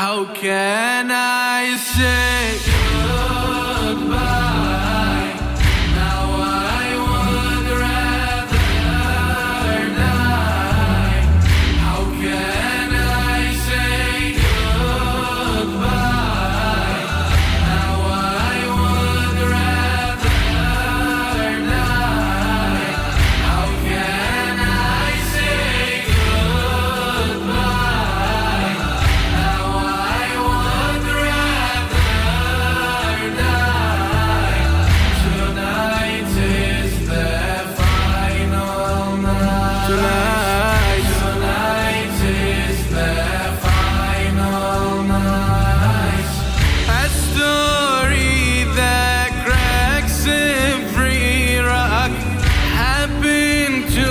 How can I say goodbye? Now I would rather die. How can I say goodbye? Now I would rather die. How can I say goodbye? Now I would rather die. Tonight is the final night. Tonight is the final night. A story that cracks every rock happened to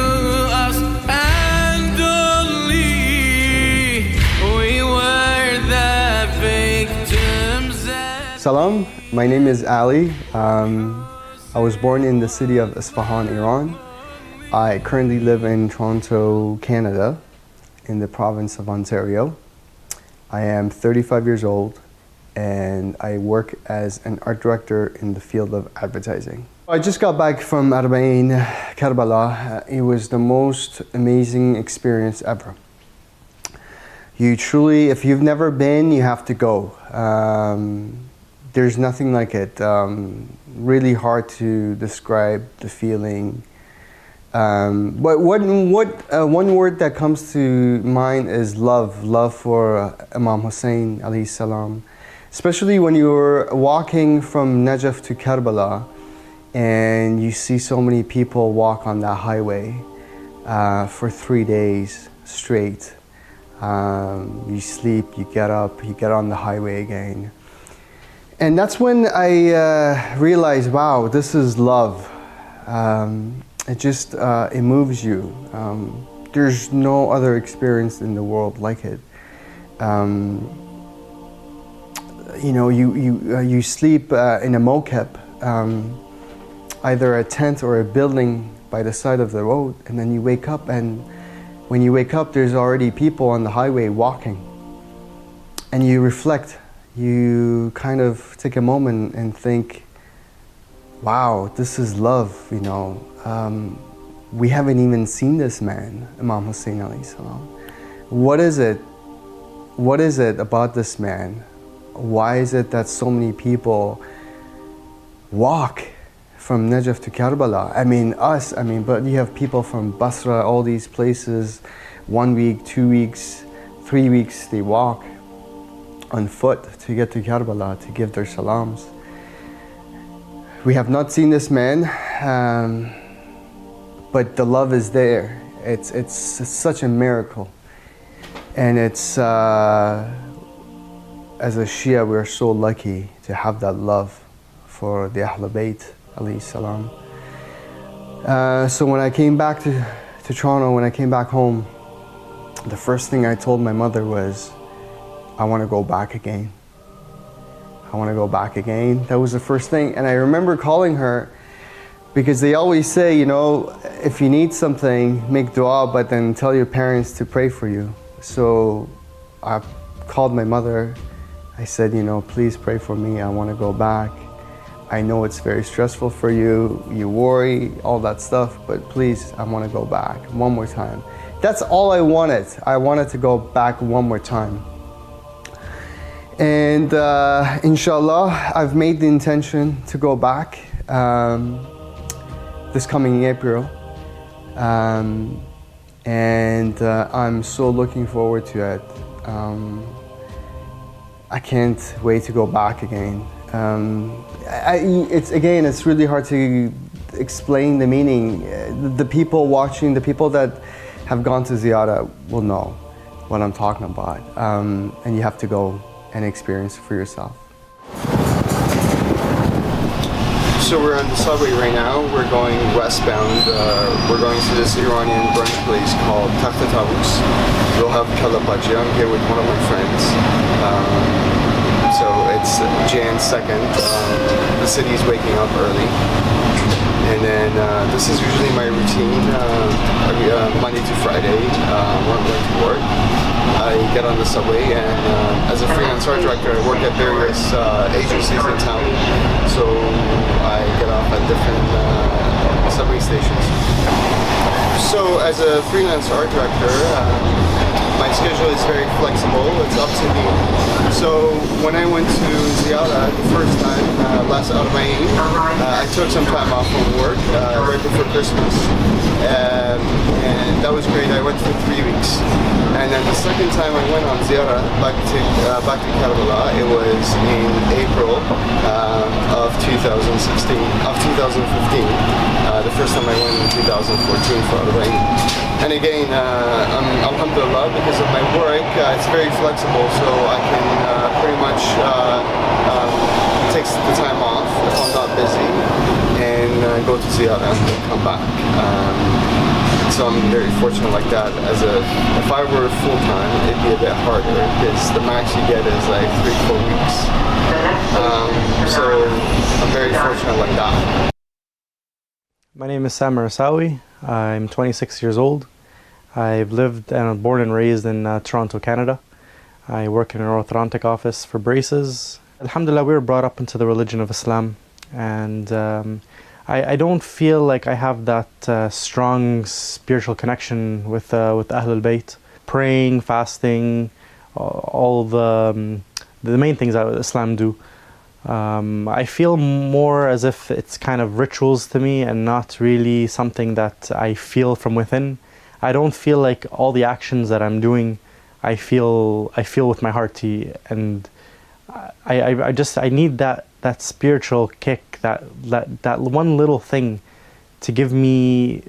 us, and only we were the victims. Salam, my name is Ali. I was born in the city of Isfahan, Iran. I currently live in Toronto, Canada, in the province of Ontario. I am 35 years old and I work as an art director in the field of advertising. I just got back from اربعین, Kerbala. It was the most amazing experience ever. You truly, if you've never been, you have to go. There's nothing like it. Really hard to describe the feeling. But one word that comes to mind is love. Love for Imam Hussein, عليه السلام. Especially when you're walking from Najaf to Kerbala and you see so many people walk on that highway for 3 days straight. You sleep, you get up, you get on the highway again. And that's when I realized, wow, this is love. It just, it moves you. There's no other experience in the world like it. You know, you sleep in a mokep, either a tent or a building by the side of the road, and then you wake up, and when you wake up, there's already people on the highway walking. And you reflect. You kind of take a moment and think, wow, this is love, you know. We haven't even seen this man, Imam Hussein alayhi salam. What is it? What is it about this man? Why is it that so many people walk from Najaf to Kerbala? I mean, but you have people from Basra, all these places, 1 week, 2 weeks, 3 weeks, they walk on foot to get to Kerbala to give their salams. We have not seen this man, but the love is there. It's such a miracle. And it's, as a Shia, we're so lucky to have that love for the Ahl Bayt, alayhi salam. So when I came back to Toronto, when I came back home, the first thing I told my mother was, I want to go back again. I want to go back again. That was the first thing. And I remember calling her because they always say, you know, if you need something, make dua, but then tell your parents to pray for you. So I called my mother. I said, you know, please pray for me. I want to go back. I know it's very stressful for you. You worry, all that stuff, but please, I want to go back one more time. That's all I wanted. I wanted to go back one more time. And inshallah, I've made the intention to go back this coming April. And I'm so looking forward to it. I can't wait to go back again. It's really hard to explain the meaning. The people watching, the people that have gone to Ziyara will know what I'm talking about. And you have to go and experience it for yourself. So we're on the subway right now. We're going westbound. We're going to this Iranian brunch place called We'll have kalapachia. I'm here with one of my friends. So it's Jan 2nd. The city's waking up early. And then this is usually my routine, Monday to Friday, when I'm going to work. I get on the subway and as a freelance art director, I work at various agencies in town. So I get off at different subway stations. So as a freelance art director, my schedule is very flexible. It's up to me. So when I went to Ziyara the first time, last اربعین, I took some time off from work right before Christmas. And that was great. I went for 3 weeks. And then the second time I went on Ziyara back to Kerbala, it was in April of 2016, of 2015. The first time I went in 2014 for اربعین. And again, alhamdulillah, because of my work, it's very flexible, so I can pretty much take the time off if I'm not busy and go to Ziyara and then come back. So I'm very fortunate like that. If I were full-time, it'd be a bit harder because the max you get is like 3-4 weeks. So I'm very fortunate like that. My name is Sam Arasawi. I'm 26 years old. I've lived and born and raised in Toronto, Canada. I work in an orthodontic office for braces. Alhamdulillah, we were brought up into the religion of Islam, and I don't feel like I have that strong spiritual connection with Ahlul Bayt. Praying, fasting, all the main things that Islam do. I feel more as if it's kind of rituals to me and not really something that I feel from within. I don't feel like all the actions that I'm doing, I feel with my heart, and I need that spiritual kick, that one little thing to give me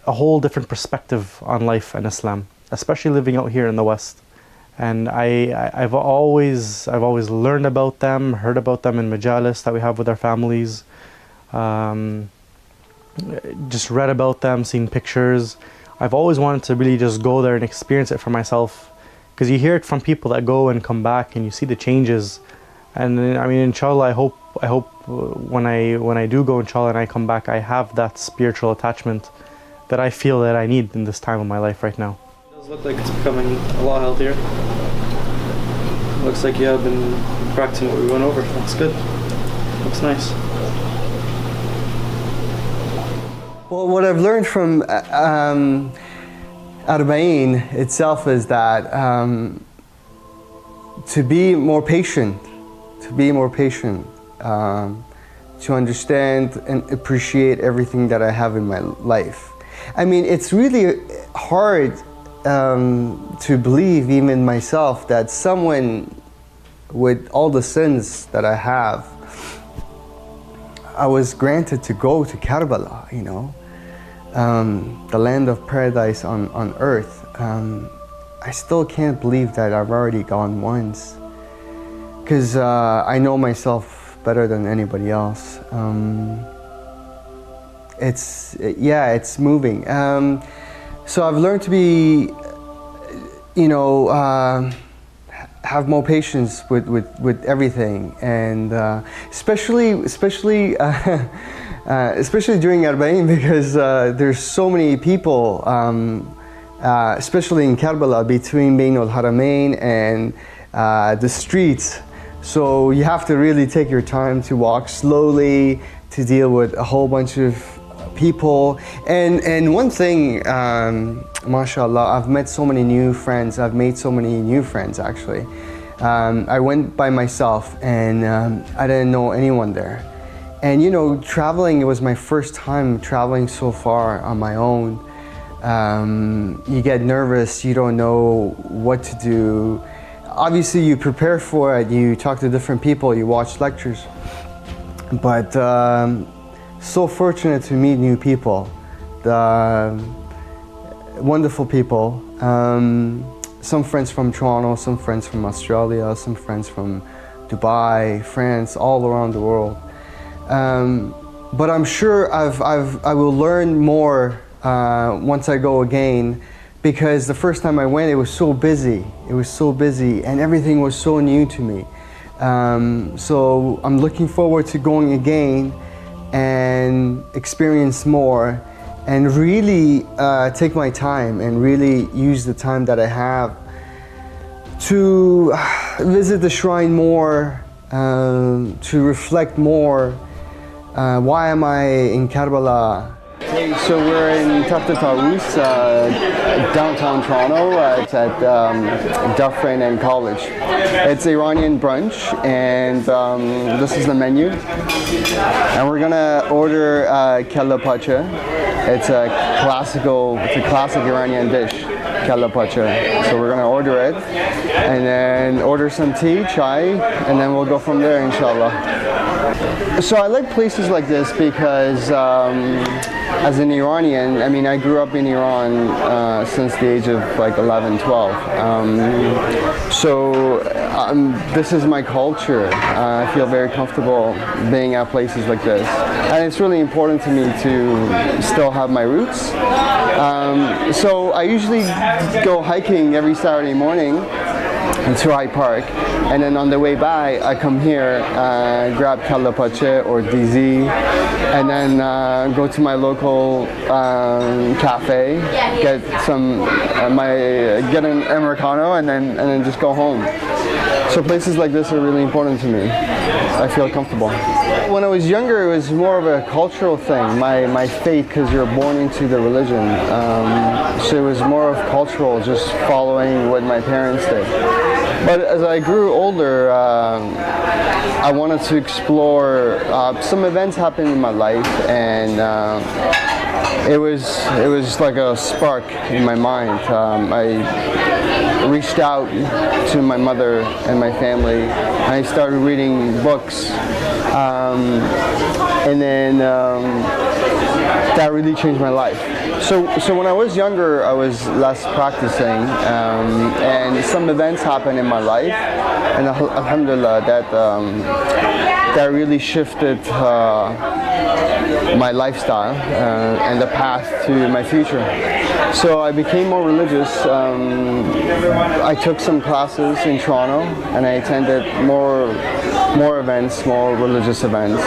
a whole different perspective on life and Islam, especially living out here in the West. And I've always learned about them, heard about them in majalis that we have with our families, just read about them, seen pictures. I've always wanted to really just go there and experience it for myself, because you hear it from people that go and come back and you see the changes. And I mean, inshallah, I hope when I do go, inshallah, and I come back, I have that spiritual attachment that I feel that I need in this time of my life right now. It does look like it's becoming a lot healthier. Looks like you have been practicing what we went over. That's good. Looks nice. Well, what I've learned from اربعین itself is that to be more patient, to understand and appreciate everything that I have in my life. I mean, it's really hard to believe, even myself, that someone with all the sins that I have, I was granted to go to Kerbala, you know, the land of paradise on earth. I still can't believe that I've already gone once, because I know myself better than anybody else. It's moving. So I've learned to be, you know, have more patience with everything, and especially during اربعین, because there's so many people, especially in Kerbala, between Bain al-Haramain and the streets. So you have to really take your time to walk slowly, to deal with a whole bunch of people. And one thing, mashallah, I've met so many new friends. I've made so many new friends, actually. I went by myself, and I didn't know anyone there. And you know, traveling, it was my first time traveling so far on my own. You get nervous, you don't know what to do. Obviously you prepare for it, you talk to different people, you watch lectures. But so fortunate to meet new people, wonderful people. Some friends from Toronto, some friends from Australia, some friends from Dubai, France, all around the world. But I'm sure I will learn more once I go again, because the first time I went, it was so busy. It was so busy, and everything was so new to me. So I'm looking forward to going again and experience more, and really take my time and really use the time that I have to visit the shrine more, to reflect more. Why am I in Kerbala? So we're in Taftataus, downtown Toronto. It's at Dufferin and College. It's Iranian brunch, and this is the menu. And we're gonna order kella pacha. It's a classic Iranian dish, kella pacha. So we're gonna order it, and then order some tea, chai, and then we'll go from there, inshallah. So I like places like this because as an Iranian, I mean, I grew up in Iran since the age of like 11, 12. This is my culture. I feel very comfortable being at places like this. And it's really important to me to still have my roots. So I usually go hiking every Saturday morning into Hyde Park, and then on the way by I come here, grab kella pacha or DZ, and then go to my local cafe, get an Americano, and then just go home. So places like this are really important to me. I feel comfortable. When I was younger, it was more of a cultural thing, my faith, because you're born into the religion. So it was more of cultural, just following what my parents did. But as I grew older, I wanted to explore. Some events happened in my life, and it was like a spark in my mind. I reached out to my mother and my family, and I started reading books, and then that really changed my life. So when I was younger, I was less practicing, and some events happened in my life, and alhamdulillah, that really shifted my lifestyle and the path to my future. So I became more religious. I took some classes in Toronto, and I attended more events, more religious events,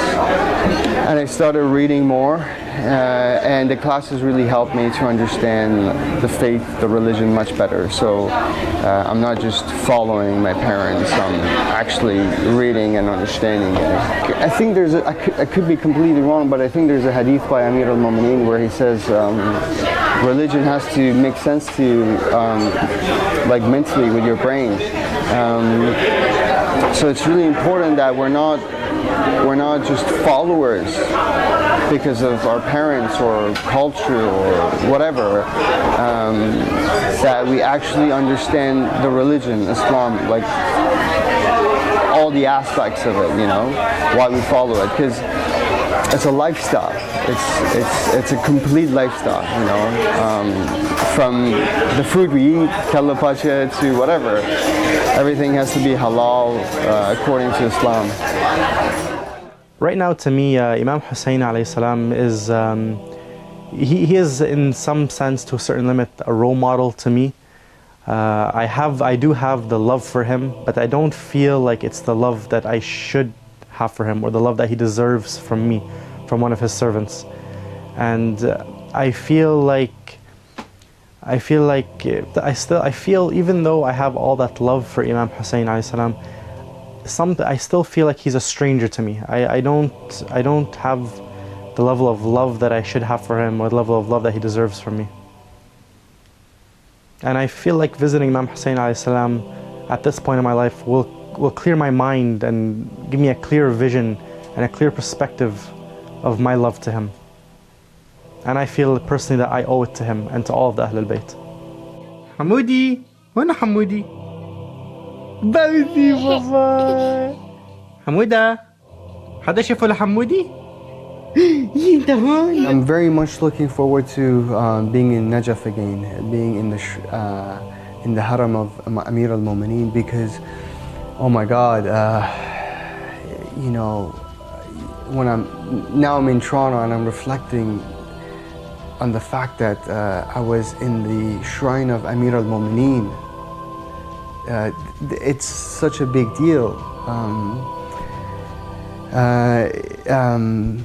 and I started reading more. And the classes really helped me to understand the faith, the religion much better. So I'm not just following my parents, I'm actually reading and understanding it. I think I could be completely wrong, but I think there's a hadith by Amir al-Mu'mineen where he says religion has to make sense to you, like mentally with your brain. So it's really important that we're not just followers because of our parents or culture or whatever, that we actually understand the religion, Islam, like all the aspects of it, you know, why we follow it, because it's a lifestyle. It's a complete lifestyle, you know, from the food we eat, kella pacha, to whatever. Everything has to be halal according to Islam. Right now, to me, Imam Hussein عليه السلام is, he is in some sense, to a certain limit, a role model to me. I do have the love for him, but I don't feel like it's the love that I should have for him, or the love that he deserves from me, from one of his servants. And I feel even though I have all that love for Imam Hussein عليه السلام, I still feel like he's a stranger to me. I don't have the level of love that I should have for him, or the level of love that he deserves from me. And I feel like visiting Imam Hussein عليه السلام at this point in my life will clear my mind and give me a clear vision and a clear perspective of my love to him. And I feel personally that I owe it to him and to all of the Ahl al-Bayt. حمودي وين حمودي؟ بابي بابا حمودة حدا شافه لحمودي؟ انت هون. I'm very much looking forward to being in Najaf again, being in the haram of Amir al-Mu'mineen, because oh my God, you know, when I'm in Toronto and I'm reflecting on the fact that I was in the shrine of Amir al-Mu'mineen. It's such a big deal.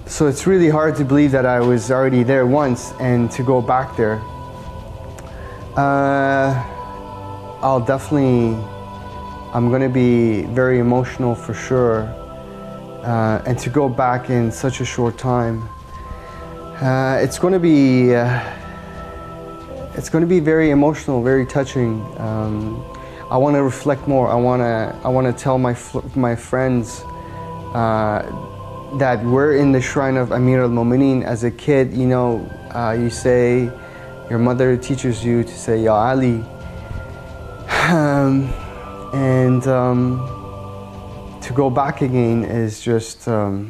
So it's really hard to believe that I was already there once and to go back there. I'll definitely I'm going to be very emotional for sure. And to go back in such a short time, it's going to be very emotional, very touching. I want to reflect more. I want to tell my friends that we're in the shrine of Amir al-Mu'mineen. As a kid, you know, you say, your mother teaches you to say Ya Ali, and to go back again is just, I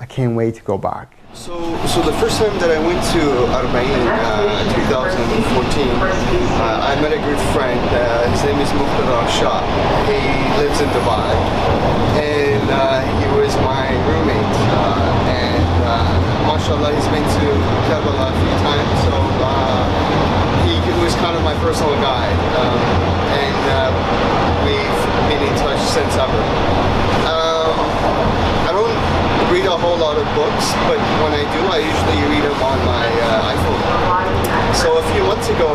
can't wait to go back. So the first time that I went to اربعین in 2014, I met a good friend. His name is Shah. He lives in Dubai, and he was my roommate. And mashallah, he's been to Kerбala a few times, so he was kind of my personal guide, and we've been in touch since ever. I don't read a whole lot of books, but when I do, I usually read them on my iPhone. So a few months ago,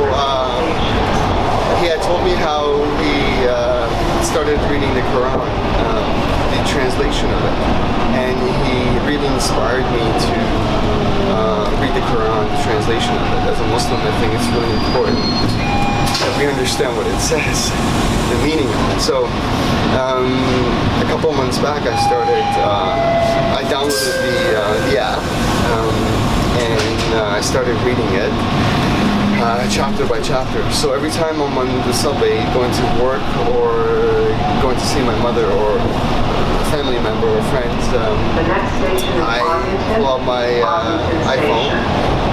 he had told me how he started reading the Quran, the translation of it, and he really inspired me to read the Quran, the translation of it. As a Muslim, I think it's really important that we understand what it says, the meaning of it. So a couple of months back, I downloaded the app, and I started reading it chapter by chapter. So every time I'm on the subway going to work or going to see my mother or a family member or friends, I pull out my iPhone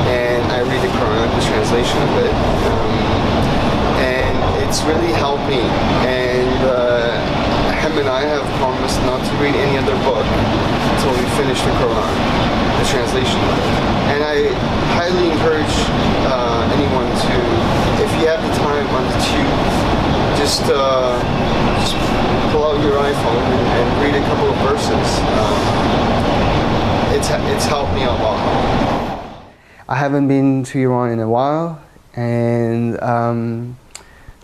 and I read the Quran, the translation of it, and it's really helped me. And him and I have promised not to read any other book until we finish the Quran, the translation of it. And I highly encourage anyone to, if you have the time on the tube, just pull out your iPhone and read a couple of verses. It's helped me a lot. I haven't been to Iran in a while, and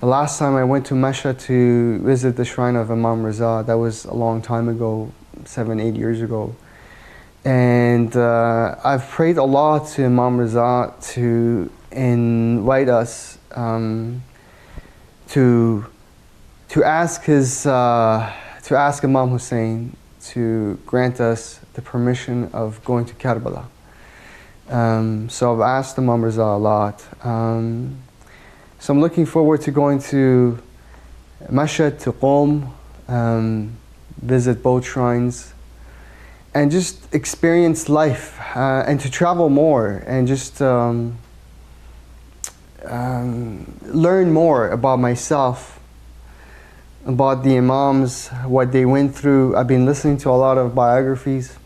the last time I went to Mashhad to visit the shrine of Imam Reza, that was a long time ago, 7-8 years ago. And I've prayed a lot to Imam Reza to invite us to ask Imam Hussein to grant us the permission of going to Kerбala. So I've asked Imam Reza a lot. So I'm looking forward to going to Mashhad, to Qom, visit both shrines, and just experience life, and to travel more, and just learn more about myself, about the Imams, what they went through. I've been listening to a lot of biographies.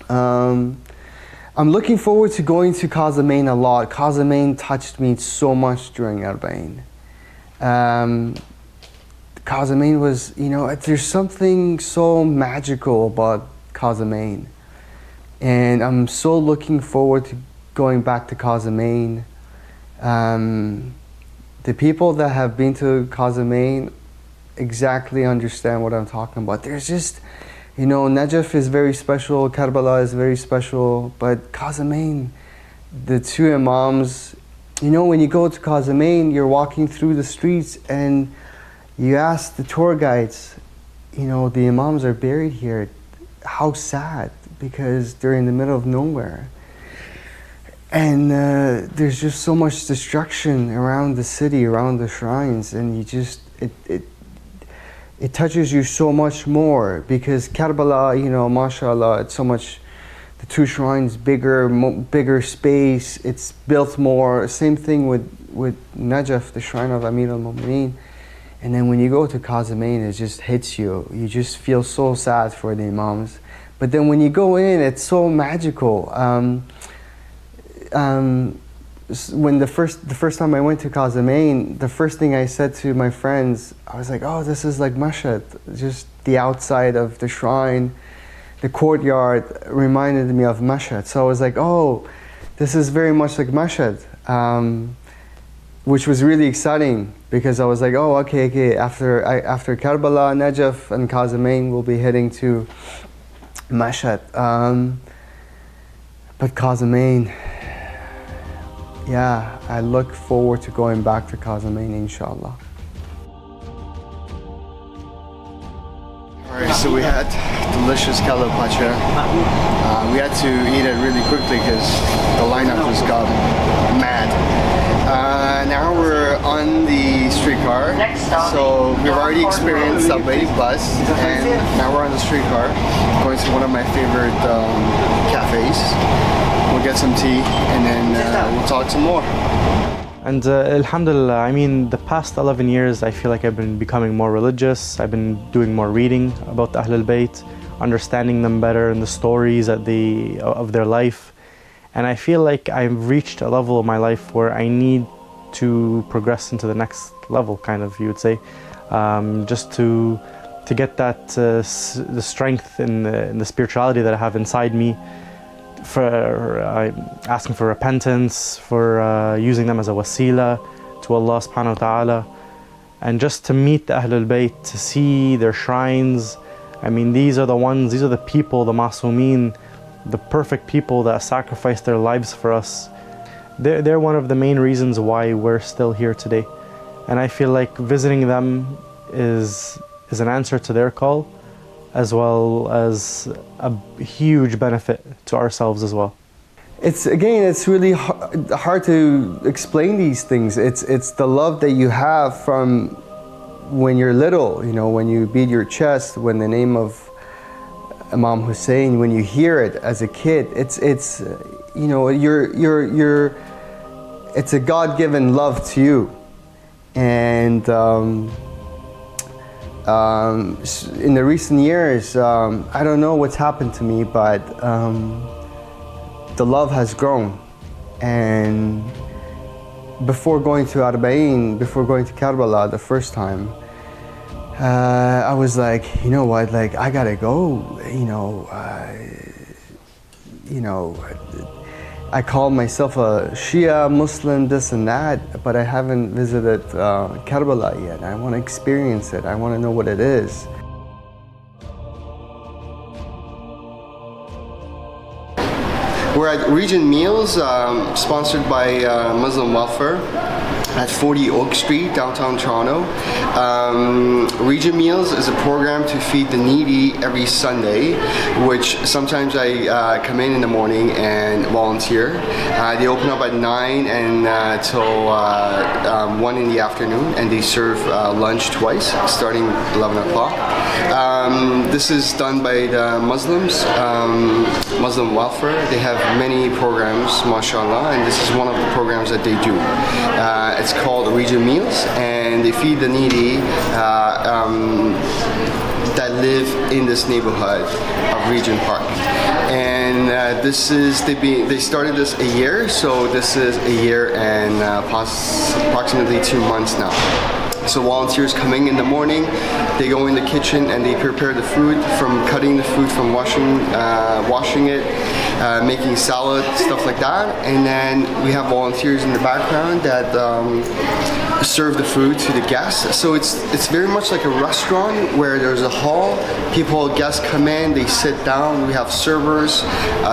I'm looking forward to going to Qasemain a lot. Qasemain touched me so much during اربعین. Qasemain was, you know, there's something so magical about Qasemain. And I'm so looking forward to going back to Qasemain. The people that have been to Qasemain exactly understand what I'm talking about. There's just, you know, Najaf is very special, Kerбala is very special, but Qasemain, the two Imams, you know, when you go to Qasemain, you're walking through the streets and you ask the tour guides, you know, the Imams are buried here. How sad, because they're in the middle of nowhere. And there's just so much destruction around the city, around the shrines, and you just, it touches you so much more, because Kerбala, you know, mashallah, it's so much, the two shrines, bigger space, it's built more. Same thing with Najaf, the shrine of Amir al-Mu'mineen. And then when you go to Qasemain, it just hits you. You just feel so sad for the Imams. But then when you go in, it's so magical. When the first time I went to Qasemain, the first thing I said to my friends, I was like, oh, this is like Mashhad. Just the outside of the shrine, the courtyard reminded me of Mashhad. So I was like, oh, this is very much like Mashhad. which was really exciting because I was like, oh, okay. After Kerbala, Najaf, and Qazimain, we'll be heading to Mashhad. But Qazimain, yeah, I look forward to going back to Qazimain, inshallah. Alright, so we had delicious kalapacha. We had to eat it really quickly because the lineup just got mad. Now we're on the streetcar, so we've already experienced subway, bus, and now we're on the streetcar, going to one of my favorite cafes. We'll get some tea, and then we'll talk some more. And alhamdulillah, I mean, the past 11 years, I feel like I've been becoming more religious. I've been doing more reading about Ahlul Bayt, understanding them better and the stories of their life. And I feel like I've reached a level of my life where I need to progress into the next level, kind of, you would say, just to get that the strength in the spirituality that I have inside me, for asking for repentance, for using them as a wasila to Allah subhanahu wa ta'ala, and just to meet the Ahlul Bayt, to see their shrines. I mean, these are the people, the Masumeen, the perfect people that sacrificed their lives for us. They're one of the main reasons why we're still here today. And I feel like visiting them is an answer to their call, as well as a huge benefit to ourselves as well. It's really hard to explain these things. It's the love that you have from when you're little, you know, when you beat your chest, when the name of Imam Hussein, when you hear it as a kid, it's you know, it's a God-given love to you. And in the recent years, I don't know what's happened to me, but the love has grown. And before going to اربعین, before going to Kerbala the first time, I was like, you know what, like, I gotta go, you know, I call myself a Shia Muslim, this and that, but I haven't visited Kerbala yet. I want to experience it. I want to know what it is. We're at Region Meals, sponsored by Muslim Welfare, at 40 Oak Street, downtown Toronto. Region Meals is a program to feed the needy every Sunday, which sometimes I come in the morning and volunteer. They open up at 9 and till 1 in the afternoon, and they serve lunch twice, starting 11 o'clock. This is done by the Muslims, Muslim Welfare. They have many programs, mashallah, and this is one of the programs that they do. It's called Region Meals, and they feed the needy that live in this neighborhood of Regent Park. And they started this a year, so this is a year and approximately 2 months now. So volunteers coming in the morning, they go in the kitchen and they prepare the food, from cutting the food, from washing it, making salad, stuff like that. And then we have volunteers in the background that serve the food to the guests. So it's very much like a restaurant where there's a hall, guests come in, they sit down, we have servers.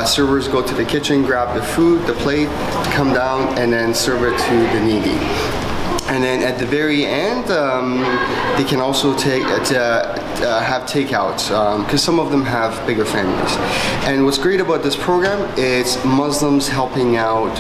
Servers go to the kitchen, grab the food, the plate, come down and then serve it to the needy. And then at the very end, they can also have takeouts, because some of them have bigger families. And what's great about this program is Muslims helping out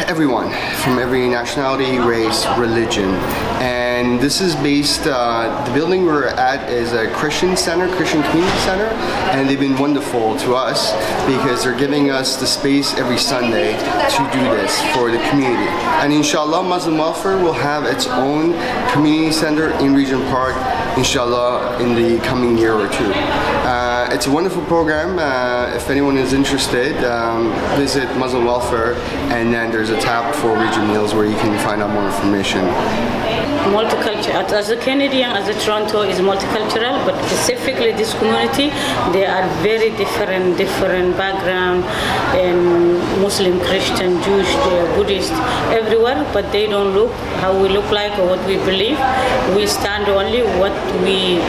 everyone from every nationality, race, religion. And this is based, the building we're at is a Christian community center, and they've been wonderful to us because they're giving us the space every Sunday to do this for the community. And inshallah, Muslim Welfare will have its own community center in Regent Park, inshallah, in the coming year or two. it's a wonderful program. If anyone is interested, visit Muslim Welfare, and then there's a tab for region meals where you can find out more information. Multicultural. As a Canadian, as a Toronto is multicultural, but specifically this community, they are very different background, and Muslim, Christian, Jewish, Buddhist, everywhere, but they don't look how we look like or what we believe. We stand only what we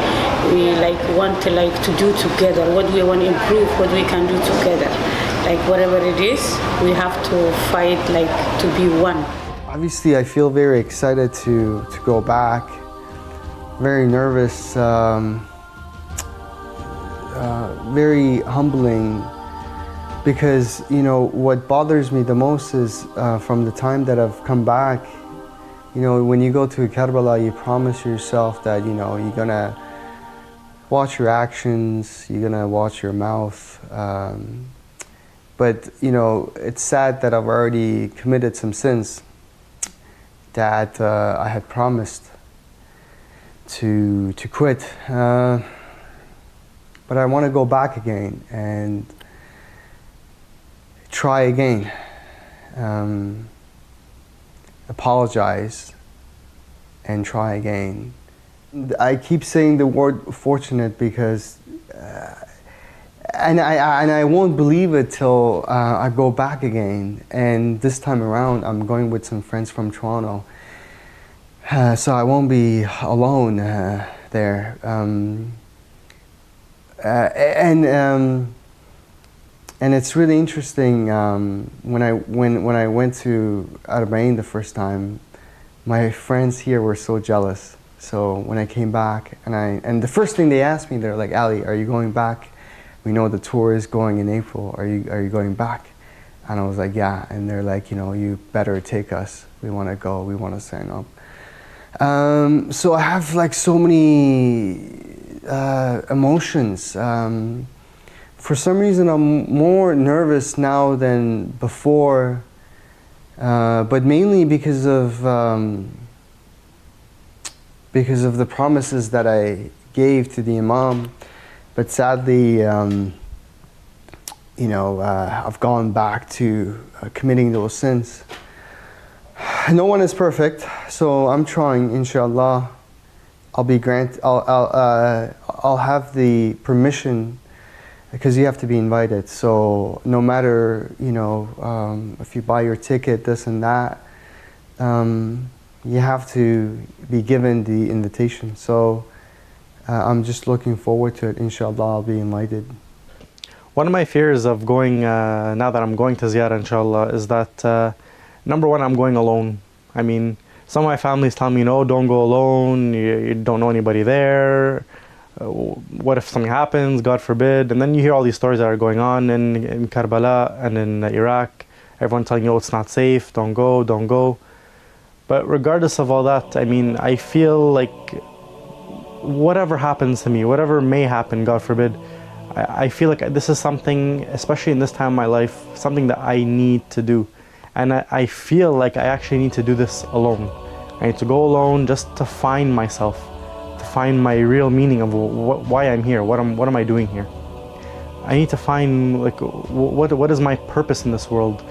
want to do together, what we want to improve, what we can do together. Like whatever it is, we have to fight to be one. Obviously, I feel very excited to go back. Very nervous, very humbling, because what bothers me the most is from the time that I've come back. When you go to Kerbala, you promise yourself that you're gonna watch your actions, you're gonna watch your mouth. But it's sad that I've already committed some sins that I had promised to quit, but I want to go back again and try again, apologize and try again. I keep saying the word fortunate because and I won't believe it till I go back again. And this time around, I'm going with some friends from Toronto, so I won't be alone there. And it's really interesting. When I went to اربعین the first time, my friends here were so jealous. So when I came back, and the first thing they asked me, they're like, "Ali, are you going back? We know the tour is going in April. Are you going back?" And I was like, "Yeah." And they're like, "You better take us. We want to go. We want to sign up." So I have so many emotions. For some reason, I'm more nervous now than before, but mainly because of the promises that I gave to the Imam. But sadly, I've gone back to committing those sins. No one is perfect, so I'm trying. Inshallah, I'll have the permission, because you have to be invited. So no matter if you buy your ticket, this and that, you have to be given the invitation. So I'm just looking forward to it. Inshallah, I'll be invited. One of my fears of going, now that I'm going to ziyarah, inshallah, is that number one, I'm going alone. I mean, some of my families tell me, no, don't go alone, you don't know anybody there. What if something happens, God forbid? And then you hear all these stories that are going on in Kerbala and in Iraq. Everyone telling you, oh, it's not safe, don't go, don't go. But regardless of all that, I mean, I feel like whatever happens to me, whatever may happen, God forbid, I feel like this is something, especially in this time of my life, something that I need to do. And I feel like I actually need to do this alone. I need to go alone just to find myself, to find my real meaning of why I'm here, what am I doing here. I need to find what is my purpose in this world,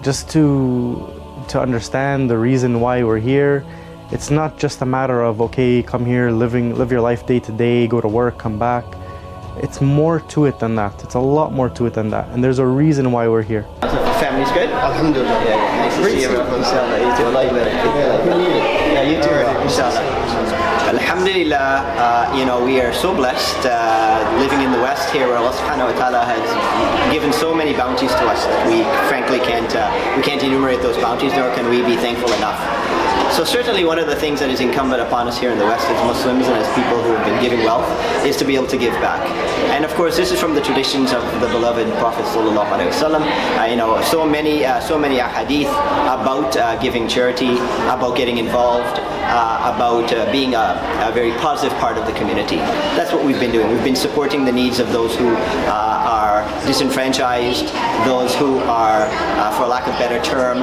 just to understand the reason why we're here. It's not just a matter of, okay, come here, live your life day to day, go to work, come back. It's more to it than that. It's a lot more to it than that. And there's a reason why we're here. Family's good? Alhamdulillah. Yeah, nice to see you. Inshallah, you too. Allah yeah, you too. Inshallah. Alhamdulillah, we are so blessed living in the West here, where Allah subhanahu wa ta'ala has given so many bounties to us that we frankly can't enumerate those bounties, nor can we be thankful enough. So certainly one of the things that is incumbent upon us here in the West as Muslims and as people who have been giving wealth is to be able to give back. And of course this is from the traditions of the beloved Prophet sallallahu alaihi wasallam. So many ahadith about giving charity, about getting involved, about being a very positive part of the community. That's what we've been doing. We've been supporting the needs of those who are disenfranchised, those who are, for lack of a better term,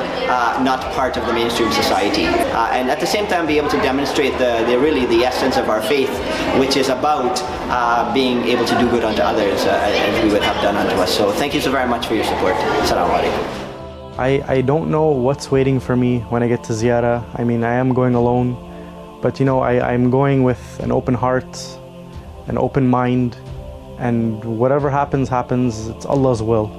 not part of the mainstream society. And at the same time be able to demonstrate really the essence of our faith, which is about being able to do good unto others as we would have done unto us. So thank you so very much for your support. Assalamu alaikum. I don't know what's waiting for me when I get to Ziyara. I mean, I am going alone, but you know, I'm going with an open heart, an open mind, and whatever happens, it's Allah's will.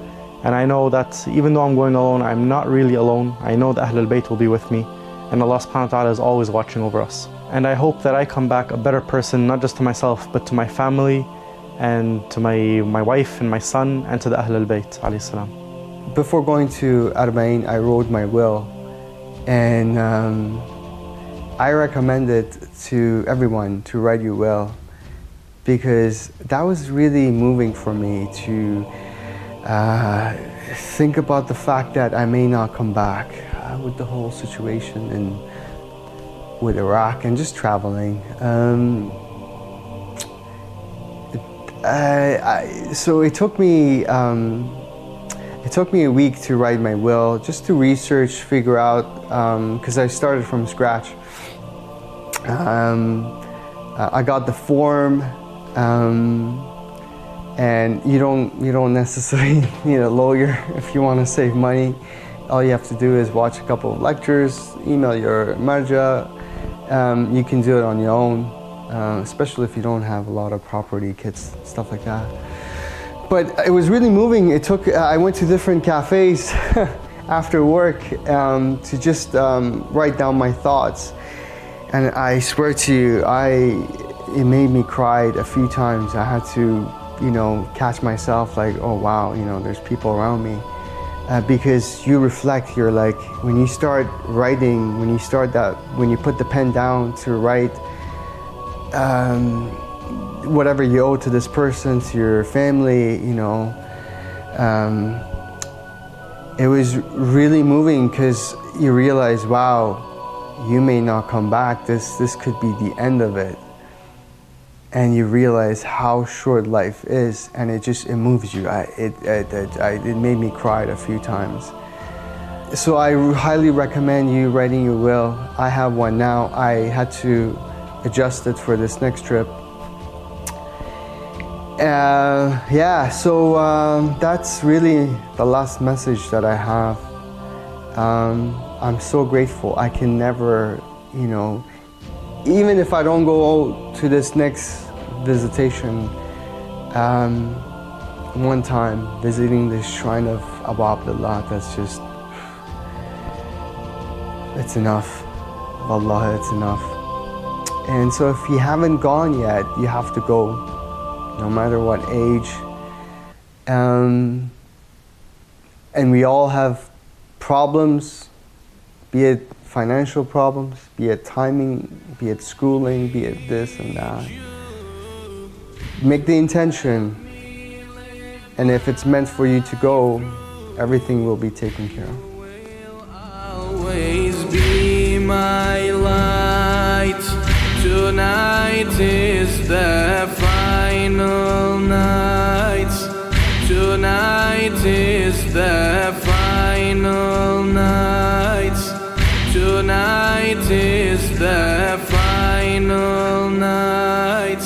And I know that even though I'm going alone, I'm not really alone. I know that Ahlul Bayt will be with me, and Allah subhanahu wa ta'ala is always watching over us. And I hope that I come back a better person, not just to myself, but to my family, and to my wife and my son, and to the Ahlul Bayt, alayhi salam. Before going to اربعین, I wrote my will, and I recommend it to everyone to write your will, because that was really moving for me to think about the fact that I may not come back with the whole situation and with Iraq and just traveling. So it took me a week to write my will, just to research, figure out, because I started from scratch. I got the form, and you don't necessarily need a lawyer if you want to save money. All you have to do is watch a couple of lectures, email your marja. You can do it on your own, especially if you don't have a lot of property kits, stuff like that. But it was really moving. I went to different cafes after work to just write down my thoughts. And I swear to you, it made me cry a few times. I had to, catch myself like, oh wow, there's people around me. Because you reflect, you're like, when you start writing, when you put the pen down to write, whatever you owe to this person, to your family, it was really moving, because you realize, wow, you may not come back. This could be the end of it. And you realize how short life is, and it moves you. It made me cry a few times. So I highly recommend you writing your will. I have one now. I had to adjust it for this next trip. So that's really the last message that I have. I'm so grateful. I can never, even if I don't go to this next visitation, one time visiting the shrine of Abu Abdullah, that's just, it's enough. Wallah, it's enough. And so if you haven't gone yet, you have to go, no matter what age. And we all have problems, be it financial problems, be it timing, be it schooling, be it this and that. Make the intention, and if it's meant for you to go, everything will be taken care of. Always be my light. Tonight is the final night. Tonight is the final night. Tonight is the final night.